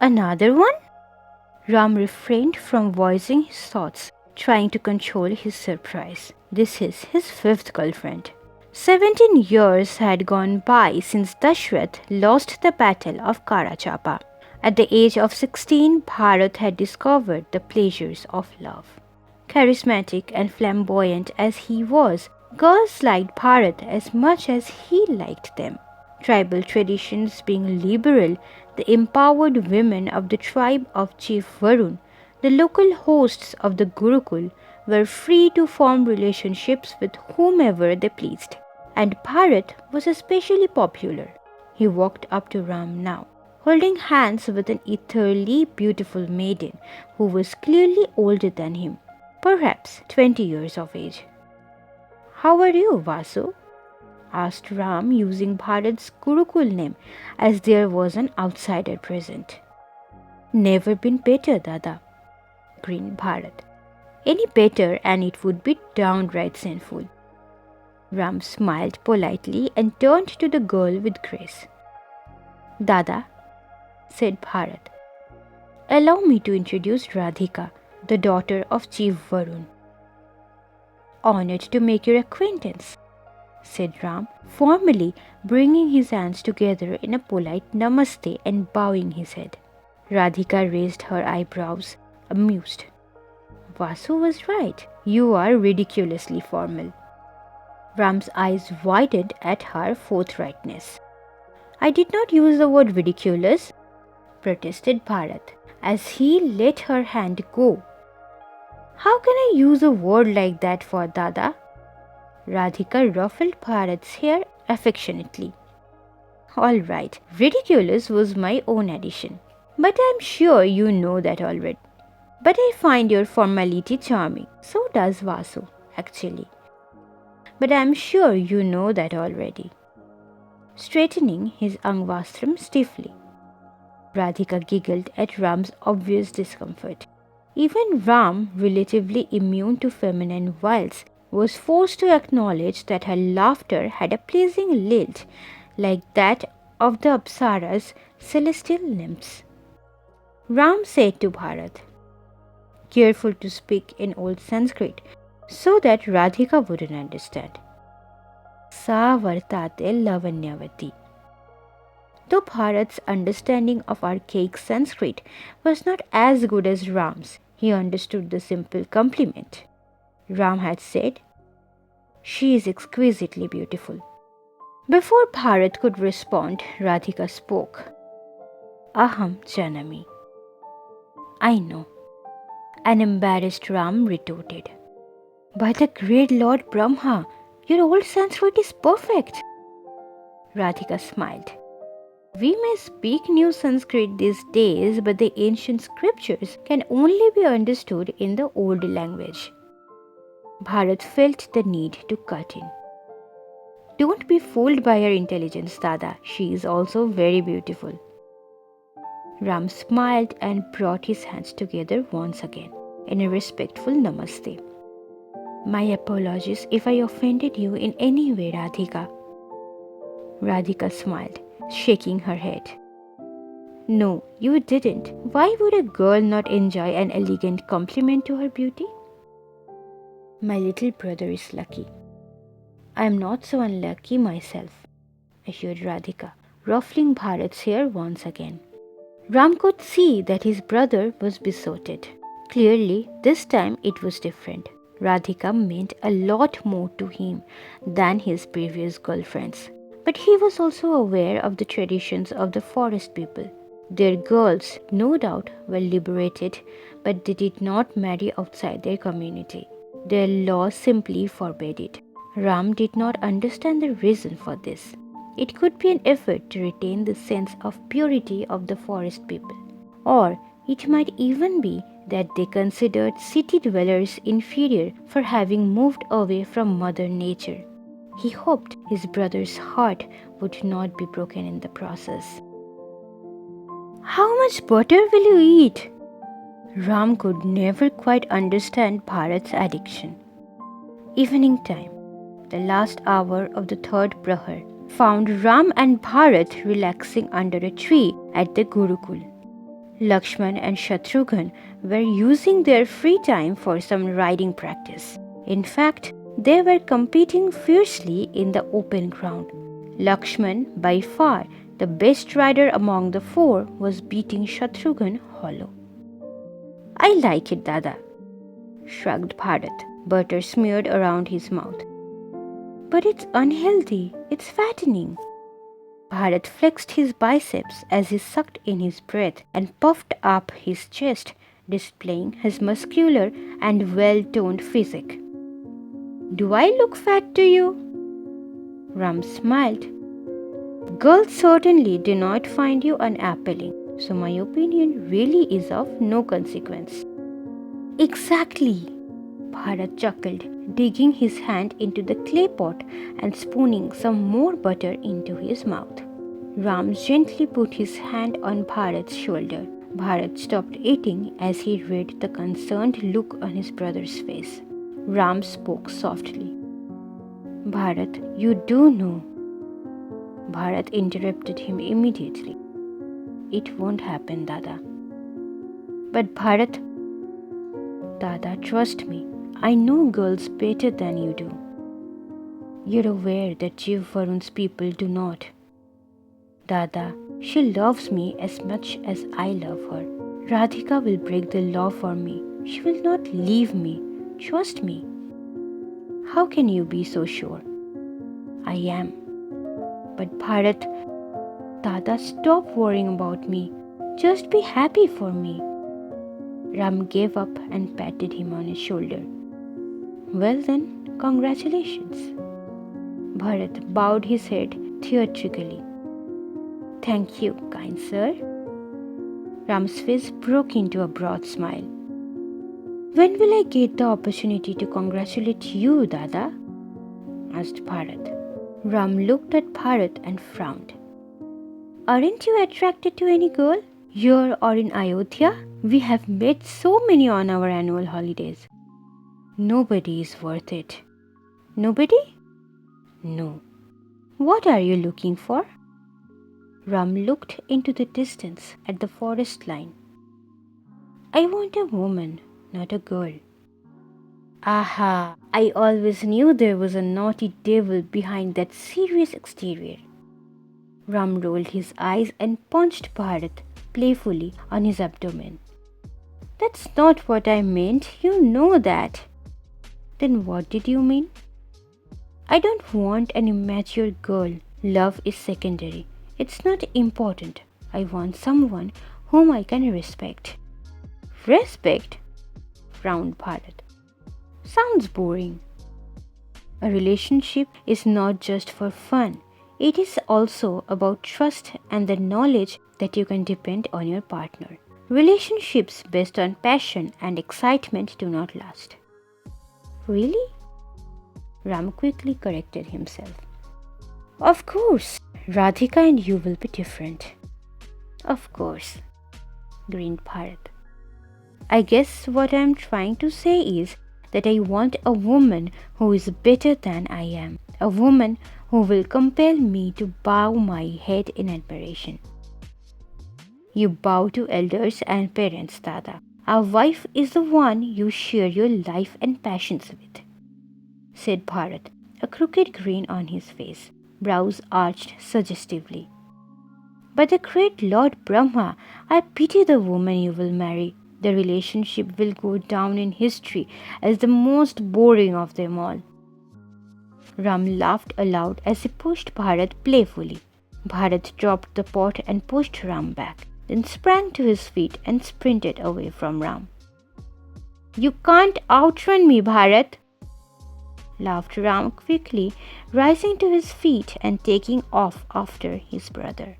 Another one? Ram refrained from voicing his thoughts, trying to control his surprise. This is his fifth girlfriend. 17 years had gone by since Dashrath lost the battle of Karachapa. At the age of 16, Bharat had discovered the pleasures of love. Charismatic and flamboyant as he was, girls liked Bharat as much as he liked them. Tribal traditions being liberal, the empowered women of the tribe of Chief Varun, the local hosts of the Gurukul, were free to form relationships with whomever they pleased. And Bharat was especially popular. He walked up to Ram now, holding hands with an ethereally beautiful maiden who was clearly older than him, perhaps 20 years of age. "How are you, Vasu?" asked Ram, using Bharat's Gurukul name as there was an outsider present. "Never been better, Dada," grinned Bharat. "Any better and it would be downright sinful." Ram smiled politely and turned to the girl with grace. "Dada," said Bharat, "allow me to introduce Radhika, the daughter of Chief Varun." "Honored to make your acquaintance," said Ram, formally bringing his hands together in a polite namaste and bowing his head. Radhika raised her eyebrows, amused. Vasu was right. "You are ridiculously formal." Ram's eyes widened at her forthrightness. "I did not use the word ridiculous," protested Bharat, as he let her hand go. "How can I use a word like that for Dada?" Radhika ruffled Bharat's hair affectionately. "All right, ridiculous was my own addition. But I'm sure you know that already. But I find your formality charming. So does Vasu, actually. But I'm sure you know that already." Straightening his angvastram stiffly, Radhika giggled at Ram's obvious discomfort. Even Ram, relatively immune to feminine wiles, was forced to acknowledge that her laughter had a pleasing lilt like that of the Apsara's celestial nymphs. Ram said to Bharat, careful to speak in old Sanskrit so that Radhika wouldn't understand, "Sa vartate lavanyavati." Though Bharat's understanding of archaic Sanskrit was not as good as Ram's, he understood the simple compliment. Ram had said, "She is exquisitely beautiful." Before Bharat could respond, Radhika spoke. "Aham janami." "I know," an embarrassed Ram retorted. "By the great Lord Brahma, your old Sanskrit is perfect." Radhika smiled. "We may speak new Sanskrit these days, but the ancient scriptures can only be understood in the old language." Bharat felt the need to cut in. "Don't be fooled by her intelligence, Dada. She is also very beautiful." Ram smiled and brought his hands together once again in a respectful namaste. "My apologies if I offended you in any way, Radhika." Radhika smiled, shaking her head. "No, you didn't. Why would a girl not enjoy an elegant compliment to her beauty?" "My little brother is lucky." "I am not so unlucky myself," assured Radhika, ruffling Bharat's hair once again. Ram could see that his brother was besotted. Clearly, this time it was different. Radhika meant a lot more to him than his previous girlfriends. But he was also aware of the traditions of the forest people. Their girls, no doubt, were liberated, but they did not marry outside their community. Their laws simply forbade it. Ram did not understand the reason for this. It could be an effort to retain the sense of purity of the forest people. Or it might even be that they considered city dwellers inferior for having moved away from Mother Nature. He hoped his brother's heart would not be broken in the process. "How much butter will you eat?" Ram could never quite understand Bharat's addiction. Evening time, the last hour of the third Prahar, found Ram and Bharat relaxing under a tree at the Gurukul. Lakshman and Shatrughan were using their free time for some riding practice. In fact, they were competing fiercely in the open ground. Lakshman, by far the best rider among the four, was beating Shatrughan hollow. "I like it, Dada," shrugged Bharat, butter smeared around his mouth. "But it's unhealthy, it's fattening." Bharat flexed his biceps as he sucked in his breath and puffed up his chest, displaying his muscular and well-toned physique. "Do I look fat to you?" Ram smiled. "Girls certainly do not find you unappealing, so my opinion really is of no consequence." "Exactly," Bharat chuckled, digging his hand into the clay pot and spooning some more butter into his mouth. Ram gently put his hand on Bharat's shoulder. Bharat stopped eating as he read the concerned look on his brother's face. Ram spoke softly. "Bharat, you do know." Bharat interrupted him immediately. "It won't happen, Dada." "But Bharat..." "Dada, trust me. I know girls better than you do. You're aware that Jiv Varun's people do not. Dada, she loves me as much as I love her. Radhika will break the law for me. She will not leave me. Trust me." "How can you be so sure?" "I am." "But Bharat..." "Dada, stop worrying about me. Just be happy for me." Ram gave up and patted him on his shoulder. "Well then, congratulations." Bharat bowed his head theatrically. "Thank you, kind sir." Ram's face broke into a broad smile. "When will I get the opportunity to congratulate you, Dada?" asked Bharat. Ram looked at Bharat and frowned. "Aren't you attracted to any girl, here or in Ayodhya? We have met so many on our annual holidays." "Nobody is worth it." "Nobody?" "No." "What are you looking for?" Ram looked into the distance at the forest line. "I want a woman, not a girl." "Aha! I always knew there was a naughty devil behind that serious exterior." Ram rolled his eyes and punched Bharat playfully on his abdomen. "That's not what I meant, you know that." "Then what did you mean?" "I don't want an immature girl. Love is secondary. It's not important. I want someone whom I can respect." "Respect?" frowned Bharat. "Sounds boring." "A relationship is not just for fun. It is also about trust and the knowledge that you can depend on your partner. Relationships based on passion and excitement do not last." "Really?" Ram quickly corrected himself. "Of course, Radhika and you will be different." "Of course," grinned Bharat. "I guess what I am trying to say is that I want a woman who is better than I am. A woman who will compel me to bow my head in admiration." "You bow to elders and parents, Dada. A wife is the one you share your life and passions with," said Bharat, a crooked grin on his face, brows arched suggestively. "By the great Lord Brahma, I pity the woman you will marry. The relationship will go down in history as the most boring of them all." Ram laughed aloud as he pushed Bharat playfully. Bharat dropped the pot and pushed Ram back, then sprang to his feet and sprinted away from Ram. "You can't outrun me, Bharat," laughed Ram quickly, rising to his feet and taking off after his brother.